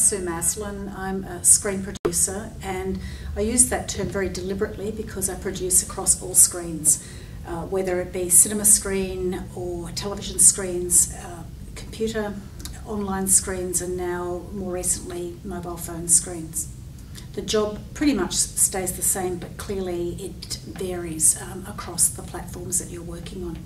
Sue Maslin. I'm a screen producer, and I use that term very deliberately because I produce across all screens, whether it be cinema screen or television screens, computer, online screens, and now more recently mobile phone screens. The job pretty much stays the same, but clearly it varies across the platforms that you're working on.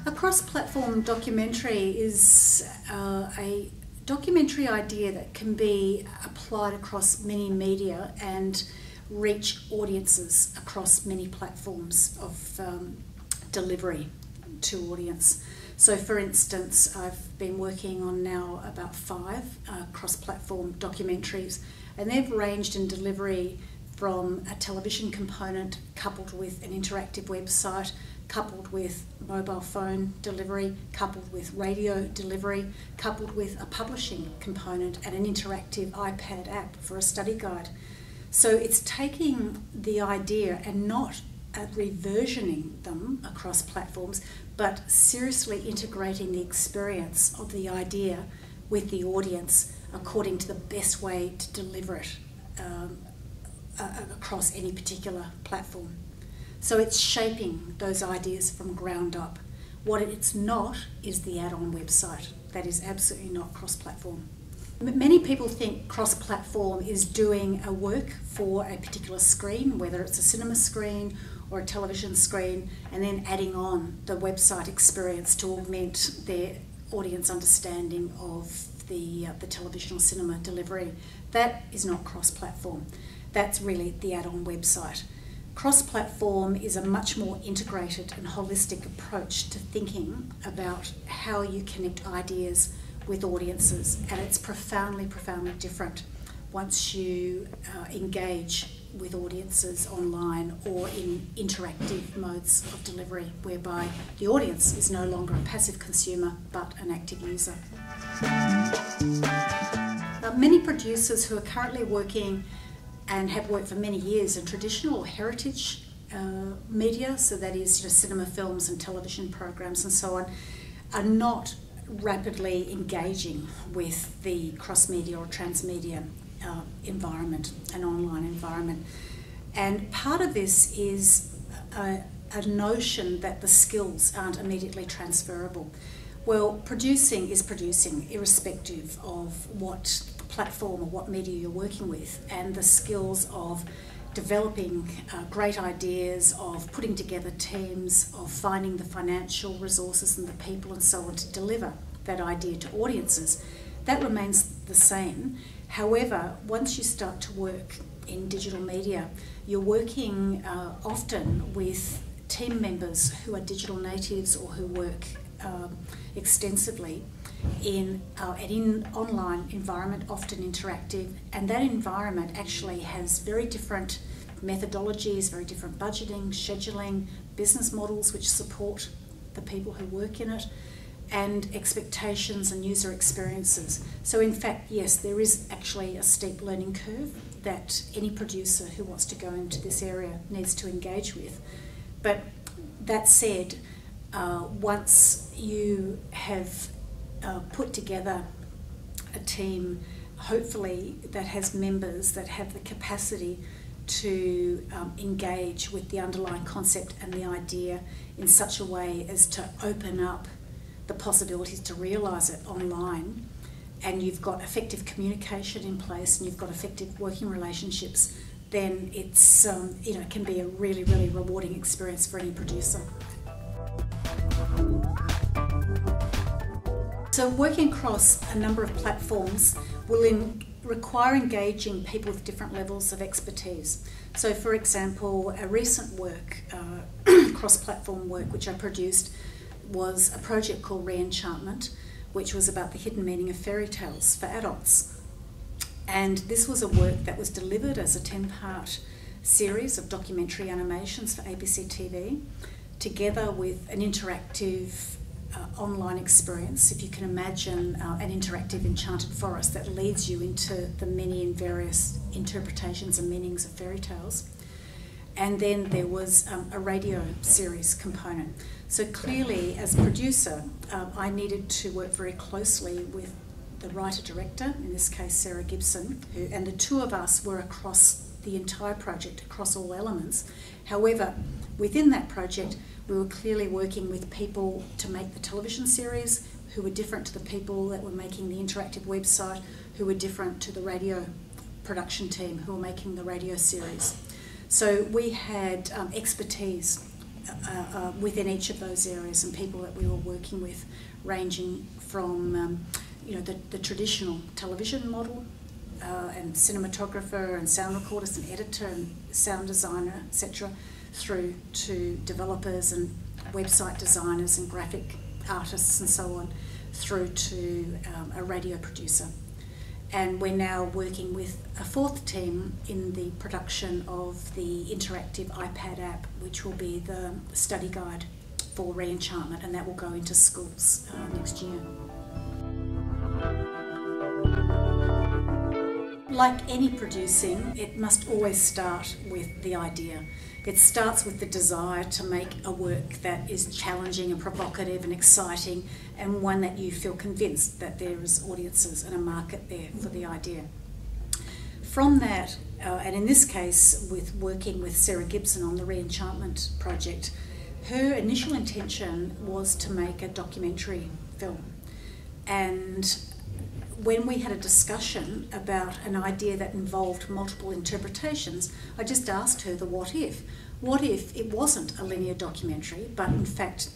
A cross-platform documentary is a documentary idea that can be applied across many media and reach audiences across many platforms of delivery to audience. So for instance, I've been working on now about 5 cross-platform documentaries, and they've ranged in delivery from a television component coupled with an interactive website, coupled with mobile phone delivery, coupled with radio delivery, coupled with a publishing component and an interactive iPad app for a study guide. So it's taking the idea and not reversioning them across platforms, but seriously integrating the experience of the idea with the audience according to the best way to deliver it across any particular platform. So it's shaping those ideas from ground up. What it's not is the add-on website. That is absolutely not cross-platform. Many people think cross-platform is doing a work for a particular screen, whether it's a cinema screen or a television screen, and then adding on the website experience to augment their audience understanding of the television or cinema delivery. That is not cross-platform. That's really the add-on website. Cross-platform is a much more integrated and holistic approach to thinking about how you connect ideas with audiences, and it's profoundly, profoundly different once you engage with audiences online or in interactive modes of delivery, whereby the audience is no longer a passive consumer but an active user. Many producers who are currently working and have worked for many years in traditional or heritage media, so that is cinema, films and television programs and so on, are not rapidly engaging with the cross-media or transmedia environment, an online environment. And part of this is a notion that the skills aren't immediately transferable. Well, producing is producing irrespective of what platform or what media you're working with, and the skills of developing great ideas, of putting together teams, of finding the financial resources and the people and so on to deliver that idea to audiences, that remains the same. However, once you start to work in digital media, you're working often with team members who are digital natives or who work extensively in an online environment, often interactive, and that environment actually has very different methodologies, very different budgeting, scheduling, business models which support the people who work in it, and expectations and user experiences. So in fact, yes, there is actually a steep learning curve that any producer who wants to go into this area needs to engage with. But that said, once you have put together a team, hopefully that has members that have the capacity to engage with the underlying concept and the idea in such a way as to open up the possibilities to realise it online, and you've got effective communication in place and you've got effective working relationships, then it's it can be a really, really rewarding experience for any producer. So working across a number of platforms will require engaging people with different levels of expertise. So for example, a recent work, cross-platform work which I produced, was a project called Re-Enchantment, which was about the hidden meaning of fairy tales for adults. And this was a work that was delivered as a 10-part series of documentary animations for ABC TV, together with an interactive online experience. If you can imagine an interactive enchanted forest that leads you into the many and various interpretations and meanings of fairy tales. And then there was a radio series component. So clearly, as a producer, I needed to work very closely with the writer-director, in this case Sarah Gibson, and the two of us were across the entire project, across all elements. However, within that project, we were clearly working with people to make the television series who were different to the people that were making the interactive website, who were different to the radio production team who were making the radio series. So we had expertise within each of those areas and people that we were working with, ranging from the traditional television model and cinematographer and sound recordist and editor and sound designer, etc., through to developers and website designers and graphic artists and so on, through to a radio producer. And we're now working with a fourth team in the production of the interactive iPad app, which will be the study guide for re-enchantment, and that will go into schools next year. Like any producing, it must always start with the idea. It starts with the desire to make a work that is challenging and provocative and exciting, and one that you feel convinced that there is audiences and a market there for the idea. From that, and in this case with working with Sarah Gibson on the re-enchantment project, her initial intention was to make a documentary film. And when we had a discussion about an idea that involved multiple interpretations, I just asked her the what if. What if it wasn't a linear documentary, but in fact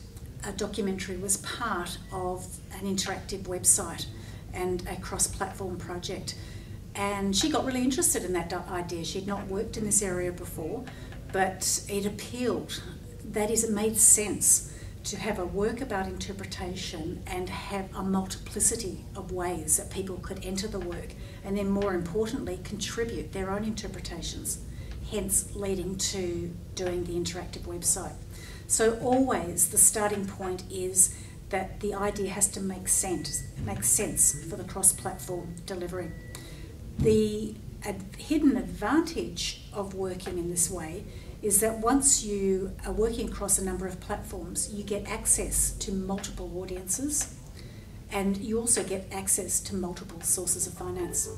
a documentary was part of an interactive website and a cross-platform project? And she got really interested in that idea. She'd not worked in this area before, but it appealed. That is, it made sense to have a work about interpretation and have a multiplicity of ways that people could enter the work, and then more importantly contribute their own interpretations, hence leading to doing the interactive website. So always the starting point is that the idea has to make sense for the cross-platform delivery. The hidden advantage of working in this way is that once you are working across a number of platforms, you get access to multiple audiences, and you also get access to multiple sources of finance.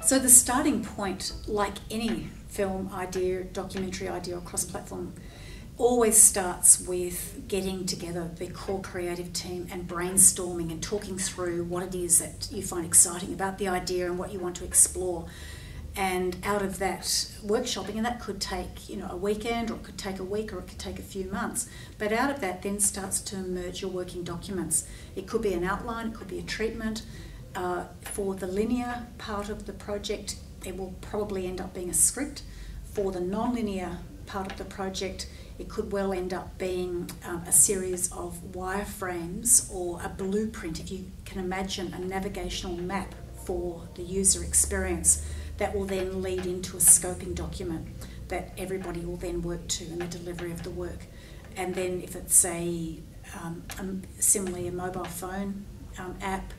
So the starting point, like any film idea, documentary idea or cross-platform, always starts with getting together the core creative team and brainstorming and talking through what it is that you find exciting about the idea and what you want to explore. And out of that workshopping, and that could take a weekend, or it could take a week, or it could take a few months, but out of that then starts to emerge your working documents. It could be an outline, it could be a treatment. For the linear part of the project, it will probably end up being a script. For the non-linear part of the project, it could well end up being a series of wireframes or a blueprint, if you can imagine a navigational map for the user experience that will then lead into a scoping document that everybody will then work to in the delivery of the work. And then if it's similarly a mobile phone app,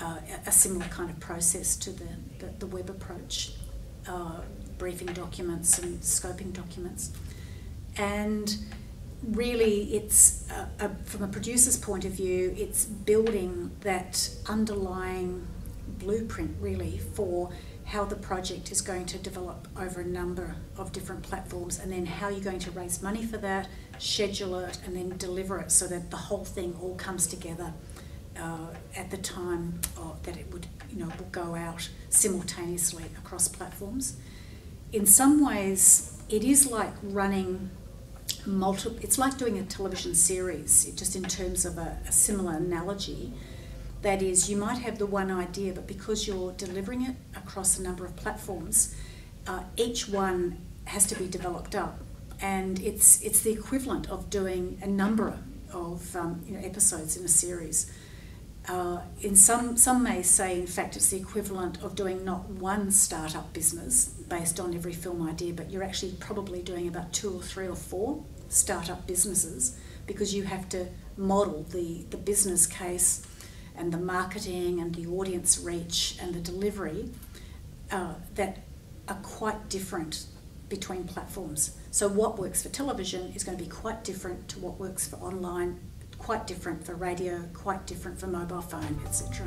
a similar kind of process to the web approach, briefing documents and scoping documents. And really it's, from a producer's point of view, it's building that underlying blueprint really for how the project is going to develop over a number of different platforms, and then how you're going to raise money for that, schedule it, and then deliver it so that the whole thing all comes together at the time that it would, will go out simultaneously across platforms. In some ways, it is like running it's like doing a television series, just in terms of a similar analogy. That is, you might have the one idea, but because you're delivering it across a number of platforms, each one has to be developed up, and it's the equivalent of doing a number of episodes in a series. In some may say, in fact, it's the equivalent of doing not one startup business based on every film idea, but you're actually probably doing about 2 or 3 or 4 startup businesses, because you have to model the business case and the marketing and the audience reach and the delivery that are quite different between platforms. So what works for television is going to be quite different to what works for online, quite different for radio, quite different for mobile phone, etc.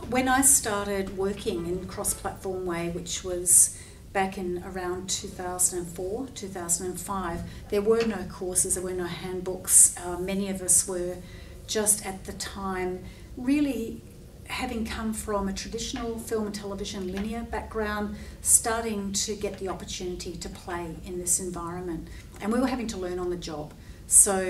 When I started working in cross-platform way, which was back in around 2004, 2005, there were no courses, there were no handbooks. Many of us were just at the time really having come from a traditional film and television linear background, starting to get the opportunity to play in this environment. And we were having to learn on the job. So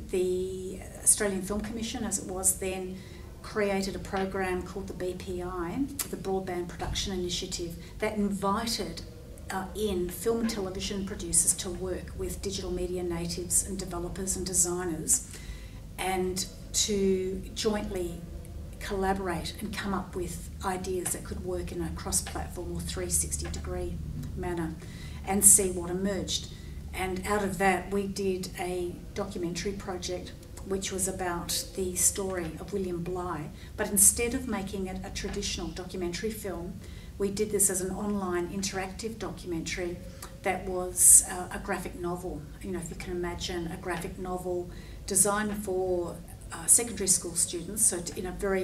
the Australian Film Commission, as it was then, created a program called the BPI, the Broadband Production Initiative, that invited in film and television producers to work with digital media natives and developers and designers, and to jointly collaborate and come up with ideas that could work in a cross-platform or 360-degree manner, and see what emerged. And out of that, we did a documentary project which was about the story of William Bligh, but instead of making it a traditional documentary film, we did this as an online interactive documentary that was a graphic novel. You know, if you can imagine a graphic novel designed for secondary school students, so in a very,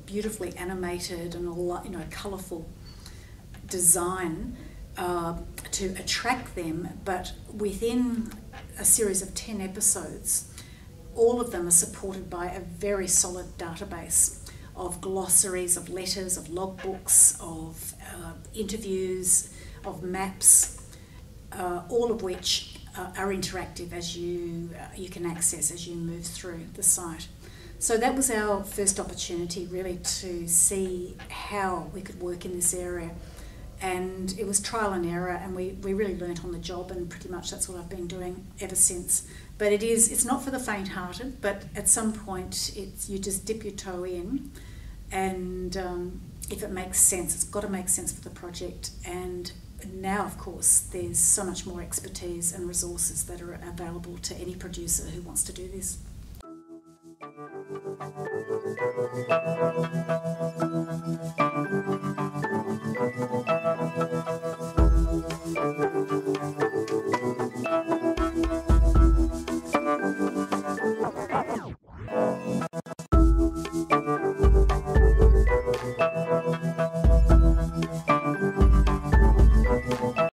beautifully animated and colourful design to attract them, but within a series of 10 episodes, all of them are supported by a very solid database of glossaries, of letters, of logbooks, of interviews, of maps, all of which are interactive as you can access as you move through the site. So that was our first opportunity, really, to see how we could work in this area. And it was trial and error, and we really learnt on the job, and pretty much that's what I've been doing ever since. But it's not for the faint-hearted, but at some point you just dip your toe in, and if it makes sense, it's got to make sense for the project. And now, of course, there's so much more expertise and resources that are available to any producer who wants to do this.